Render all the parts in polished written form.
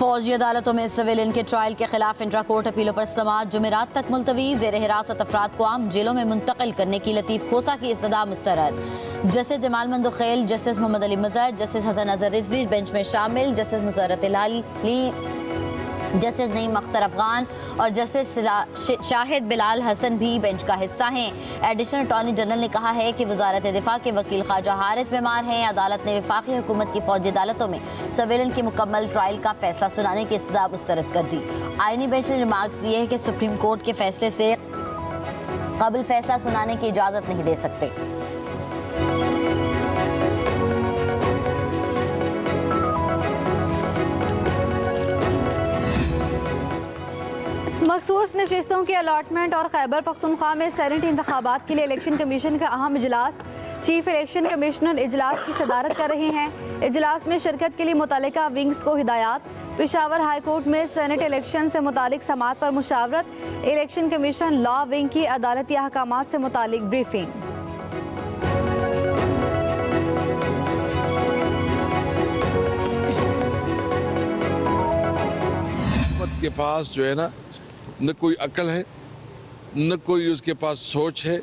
फौजी अदालतों में सिविलियन के ट्रायल के खिलाफ इंट्रा कोर्ट अपीलों पर समाअत जुमेरात तक मुलतवी। ज़ेर हिरासत अफराद को आम जेलों में मुंतकिल करने की लतीफ़ खोसा की इस्तदा मुस्तरद। जस्टिस जमाल मंदुखेल, जस्टिस मोहम्मद अली मजहर, जस्टिस हसन अजहर रिजवी बेंच में शामिल। जस्टिस मुसर्रत हिलाली, जस्टिस नईम अख्तर अफगान और जस्टिस शाहिद बिलाल हसन भी बेंच का हिस्सा हैं। एडिशनल अटॉर्नी जनरल ने कहा है कि वजारत दिफा के वकील ख्वाजा हारिस बीमार हैं। अदालत ने वफाकी हुकूमत की फौजी अदालतों में सिविलियन की मुकम्मल ट्रायल का फैसला सुनाने की इस्तदा मुस्तरद कर दी। आईनी बेंच ने रिमार्क्स दिए हैं कि सुप्रीम कोर्ट के फैसले से कबल फैसला सुनाने की इजाज़त नहीं दे सकते। मखसूस नशिस्तों की अलॉटमेंट और खैबर पख्तूनख्वा में सेनेट इंतखाबात के लिए इलेक्शन कमीशन का अहम इजलास। चीफ इलेक्शन कमिश्नर इजलास की सदारत कर रहे हैं। इजलास में शिरकत के लिए मुतल्लिका विंग्स को हिदायत। पेशावर हाई कोर्ट में सेनेट इलेक्शन से मुतालिक समाअत पर मुशावरत। इलेक्शन कमीशन लॉ विंग की अदालती अहकामात से मुतालिक ब्रीफिंग। के पास जो है ना, न कोई अकल है, न कोई उसके पास सोच है,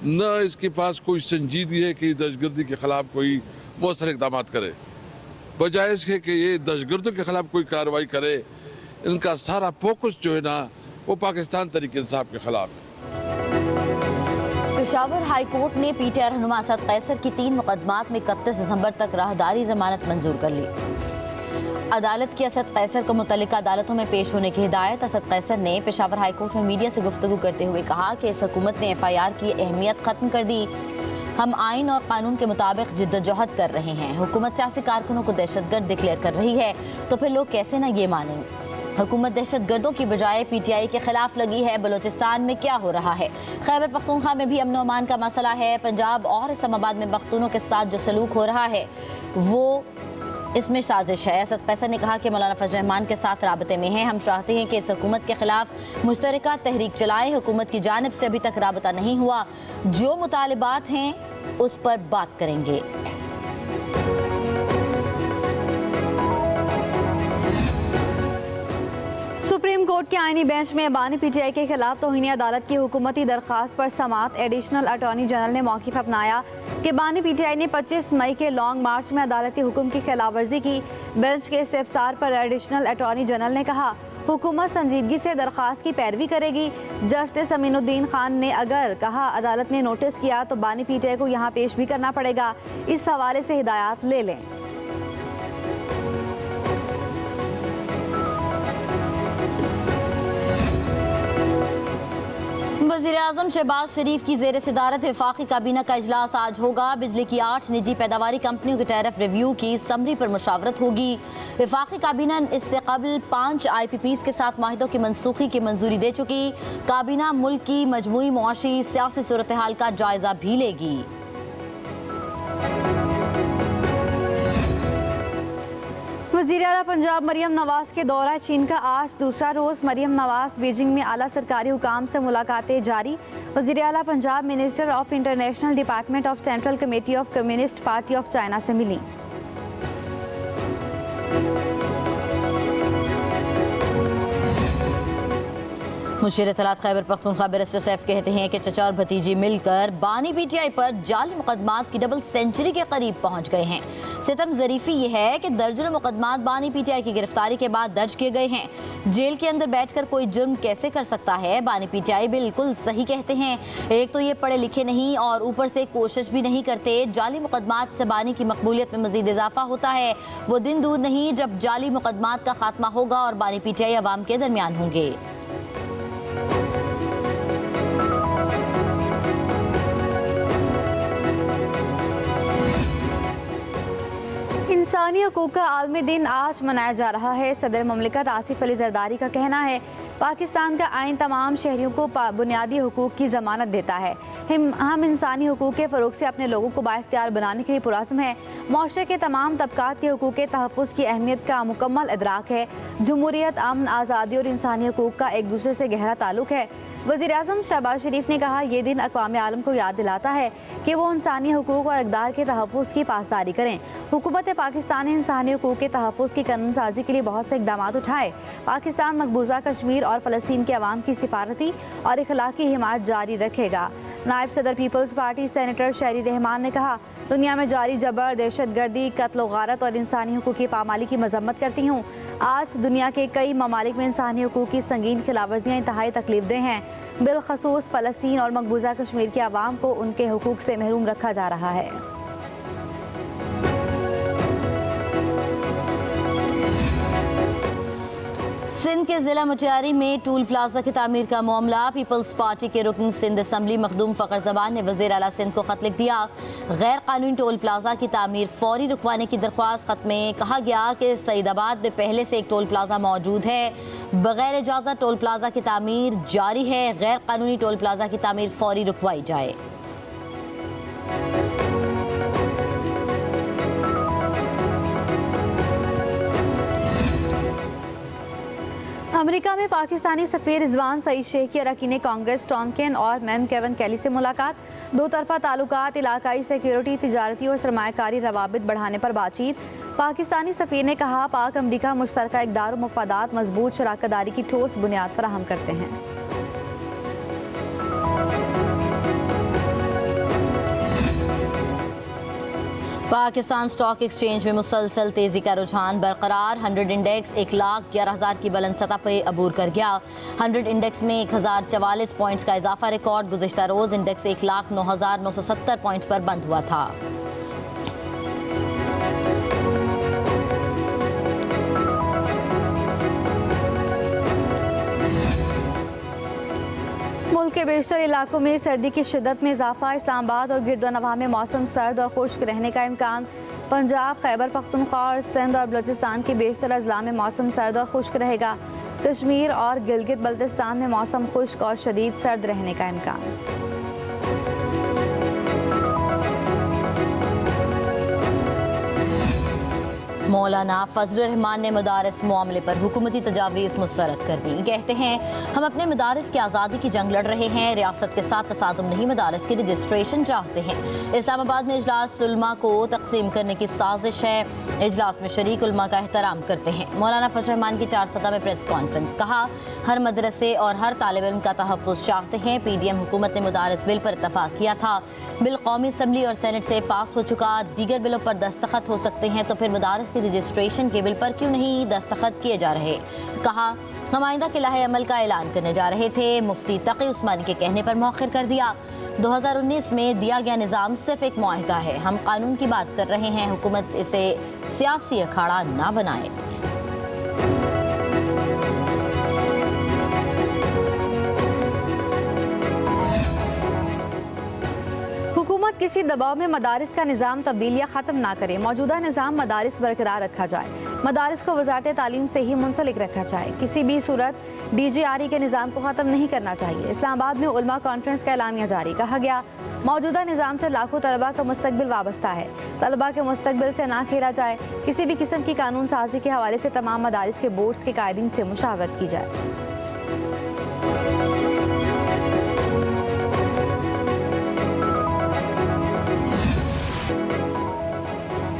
न इसके पास कोई संजीदगी है कि दहशतगर्दी के खिलाफ कोई मौसर इकदाम करे। बजाय इसके कि ये दहशतगर्दों के खिलाफ कोई कार्रवाई करे, इनका सारा फोकस जो है ना वो पाकिस्तान तहरीक इंसाफ के खिलाफ है। पेशावर हाई कोर्ट ने पीटीआई रहनुमा असद कैसर की 3 मुकदमात में 31 दिसंबर तक राहदारी जमानत मंजूर कर ली। अदालत की असद कैसर को मुतल्लिका अदालतों में पेश होने की हिदायत। असद कैसर ने पेशावर हाई कोर्ट में मीडिया से गुफ्तगू करते हुए कहा कि इस हुकूमत ने FIR की अहमियत खत्म कर दी। हम आइन और कानून के मुताबिक जिद्दोजहद कर रहे हैं। हुकूमत सियासी कारकुनों को दहशतगर्द डिक्लेयर कर रही है तो फिर लोग कैसे ना ये मानेंगे। हुकूमत दहशतगर्दों की बजाय PTI के खिलाफ लगी है। बलोचिस्तान में क्या हो रहा है? खैबर पख्तूनख्वा में भी अमन और अमान का मसला है। पंजाब और इस्लामाबाद में पख्तूनों के साथ जो सलूक हो रहा है वो इसमें साजिश है। असद कैसर ने कहा कि मौलाना फजल रहमान के साथ राबते में हैं। हम चाहते हैं कि इस हुकूमत के खिलाफ मुश्तरका तहरीक चलाएं। हुकूमत की जानिब से अभी तक राबता नहीं हुआ। जो मुतालिबात हैं उस पर बात करेंगे। सुप्रीम कोर्ट के आईनी बेंच में बानी PTI के खिलाफ तौहीन अदालत की हुकूमती दरख्वास्त पर समाअत। एडिशनल अटॉर्नी जनरल ने मौक़िफ़ अपनाया कि बानी PTI ने 25 मई के लॉन्ग मार्च में अदालती हुक्म की खिलाफवर्जी की। बेंच के इस्तिफ़सार पर एडिशनल अटॉर्नी जनरल ने कहा हुकूमत संजीदगी से दरख्वास्त की पैरवी करेगी। जस्टिस अमीनुद्दीन खान ने अगर कहा अदालत ने नोटिस किया तो बानी PTI को यहाँ पेश भी करना पड़ेगा। इस हवाले से हिदायत ले लें। वज़ीर-ए-आज़म शहबाज शरीफ की ज़ेर सदारत वफाकी काबीना का इजलास आज होगा। बिजली की 8 निजी पैदावारी कंपनियों के टैरिफ रिव्यू की समरी पर मुशावरत होगी। वफाकी काबीना इससे कबल 5 IPPs के साथ माहिदों की मनसूखी की मंजूरी दे चुकी। काबीना मुल्क की मजमूई मुआशी सियासी सूरत हाल का जायजा भी लेगी। वज़ीर आला पंजाब मरियम नवाज के दौरा चीन का आज दूसरा रोज़। मरियम नवाज बीजिंग में आला सरकारी हुकाम से मुलाकातें जारी। वज़ीर आला Punjab minister of international department of central committee of communist party of China से मिली। मुशीर इत्तलात खैबर पख्तूनख्वा बैरिस्टर सैफ कहते हैं कि चचा और भतीजी मिलकर बानी PTI पर जाली मुकदमात की डबल सेंचुरी के करीब पहुंच गए हैं। सितम ज़रीफ़ी ये है कि दर्जनों मुकदमात बानी PTI की गिरफ्तारी के बाद दर्ज किए गए हैं। जेल के अंदर बैठकर कोई जुर्म कैसे कर सकता है? बानी PTI बिल्कुल सही कहते हैं। एक तो ये पढ़े लिखे नहीं और ऊपर से कोशिश भी नहीं करते। जाली मुकदमात से बानी की मकबूलियत में मजीद इजाफा होता है। वो दिन दूर नहीं जब जाली मुकदमात का खात्मा होगा और बानी PTI अवाम के दरमियान होंगे। इंसानी हकूक़ का आलमी दिन आज मनाया जा रहा है। सदर ममलिकत आसिफ अली जरदारी का कहना है पाकिस्तान का आइन तमाम शहरियों को बुनियादी हुकूक की जमानत देता है। हम इंसानी हुकूक के फ़रोग से अपने लोगों को बाइख्तियार बनाने के लिए पुरज़्म हैं। माशरे के तमाम तबकात के हुकूक के तहफ़्फ़ुज़ की अहमियत का मुकम्मल इदराक है। जमहूरियत, अमन, आज़ादी और इंसानी हुकूक का एक दूसरे से गहरा ताल्लुक है। वज़ीर-ए-आज़म शहबाज शरीफ ने कहा, ये दिन अक़वाम आलम को याद दिलाता है कि वो इंसानी हुकूक और इक़दार के तहफ़्फ़ुज़ की पासदारी करें। हुकूमत पाकिस्तान ने इंसानी हुकूक के तहफ़्फ़ुज़ की कानून साज़ी के लिए बहुत से इक़दाम उठाए। पाकिस्तान मकबूजा कश्मीर और फ़लस्तीन के अवाम की सिफारती और इखलाकी हिमायत जारी रखेगा। नायब सदर पीपल्स पार्टी सेनेटर शहरी रहमान ने कहा, दुनिया में जारी जबर, दहशतगर्दी, कत्ल गारत और इंसानी हुकूक की पामाली की मजम्मत करती हूँ। आज दुनिया के कई ममालिक में इंसानी हुकूक की संगीन खिलाफवर्जियाँ इंतहाई तकलीफदेह हैं। बिलखसूस फ़लस्तीन और मकबूजा कश्मीर के अवाम को उनके हुकूक से महरूम रखा जा रहा है। सिंध के जिला मुटियारी में टूल प्लाजा की तामीर का मामला। पीपल्स पार्टी के रुकन सिंध असम्बली मखदूम फ़खर ज़मान ने वज़ीर आला सिंध को ख़त लिख दिया। गैर कानूनी टोल प्लाजा की तामीर फौरी रुकवाने की दरख्वास्त। ख़त में कहा गया कि सईदाबाद में पहले से एक टोल प्लाजा मौजूद है, बगैर इजाज़त टोल प्लाजा की तामीर जारी है। गैर कानूनी टोल प्लाजा की तामीर फौरी रुकवाई जाए। अमेरिका में पाकिस्तानी सफ़ीर रिजवान सईद शेख की अरकान कांग्रेस टॉम केन और मैन केवन कैली से मुलाकात। दो तरफा ताल्लुकात, इलाकाई सिक्योरिटी, तिजारती और सरमायाकारी रवाबित बढ़ाने पर बातचीत। पाकिस्तानी सफ़ीर ने कहा, पाक अमरीका मुश्तरका इक़दार और मफादात मजबूत शराकतदारी की ठोस बुनियाद फराहम करते हैं। पाकिस्तान स्टॉक एक्सचेंज में मुसलसल तेजी का रुझान बरकरार। 100 इंडेक्स 1,11,000 की बुलंद सतह पर अबूर कर गया। 100 इंडेक्स में 1044 पॉइंट्स का इजाफा रिकॉर्ड। गुज़िश्ता रोज़ इंडेक्स 1,09,970 पॉइंट्स पर बंद हुआ था। मुल्क के बेशतर इलाकों में सर्दी की शिद्दत में इजाफा। इस्लामाबाद और गिरदोनवाह में मौसम सर्द और खुश्क रहने का इम्कान। पंजाब, खैबर पख्तूनख्वा और सिंध और बलूचिस्तान के बेशतर अजला में मौसम सर्द और खुश्क रहेगा। कश्मीर और गिलगित बल्तिस्तान में मौसम खुश्क और शदीद सर्द रहने का इम्कान। मौलाना फजलुर रहमान ने मदारिस मामले पर हुकूमती तजावीज़ मुस्तरद कर दी। कहते हैं, हम अपने मदारिस की आज़ादी की जंग लड़ रहे हैं, रियासत के साथ तसादुम नहीं, मदारिस की रजिस्ट्रेशन चाहते हैं। इस्लामाबाद में इजलास उलमा को तकसीम करने की साजिश है। इजलास में शरीक उलमा का एहतराम करते हैं। मौलाना फजलुर रहमान की 4 सतह में प्रेस कॉन्फ्रेंस। कहा, हर मदरसे और हर तालिब इल्म का तहफ़्फ़ुज़ चाहते हैं। PDM हुकूमत ने मदारिस बिल पर इत्तफाक किया था। बिल कौमी असम्बली और सेनेट से पास हो चुका। दीगर बिलों पर दस्तखत हो सकते हैं, तो फिर मदारिस की रजिस्ट्रेशन के बिल पर क्यों नहीं दस्तखत किए जा रहे। कहा, हम आइंदा के लाहे अमल का ऐलान करने जा रहे थे। मुफ्ती तकी उस्मानी के कहने पर मौखिर कर दिया। 2019 में दिया गया निज़ाम सिर्फ एक मुआहिदा है। हम कानून की बात कर रहे हैं, हुकूमत इसे सियासी अखाड़ा ना बनाए। हुकूमत किसी दबाव में मदारिस का निज़ाम तब्दील या ख़त्म ना करे। मौजूदा निज़ाम मदारिस बरकरार रखा जाए। मदारिस को वजारत तालीम से ही मुंसलिक रखा जाए। किसी भी सूरत DGRE के निज़ाम को ख़त्म नहीं करना चाहिए। इस्लामाबाद में उलमा कॉन्फ्रेंस का एलामिया जारी। कहा गया, मौजूदा निज़ाम से लाखों तलबा का मुस्तकबिल वाबस्ता है। तलबा के मुस्तकबिल से ना खेला जाए। किसी भी किस्म की कानून साजी के हवाले से तमाम मदारिस के बोर्ड्स के कायदीन से मुशावरत की जाए।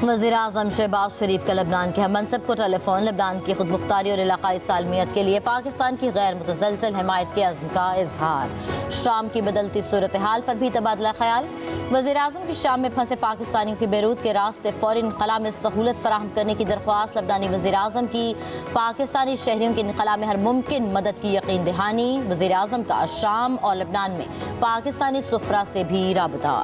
वज़ीर-ए-आज़म शहबाज शरीफ का लबनान के हममनसब को टेलीफोन। लबनान की खुद मुख्तारी और इलाकाई सालमियत के लिए पाकिस्तान की गैर मुतसलसल हिमायत के अज़्म का इजहार। शाम की बदलती सूरत हाल पर भी तबादला ख्याल। वज़ीर-ए-आज़म की शाम में फंसे पाकिस्तानियों की बेरूत के रास्ते फ़ौरी इनक़ला में सहूलत फराहम करने की दरख्वास्त। लबनानी वज़ीर-ए-आज़म की पाकिस्तानी शहरियों के इनक़ला में हर मुमकिन मदद की यकीन दहानी। वज़ीर-ए-आज़म का शाम और लबनान में पाकिस्तानी सुफ़रा से भी राबता।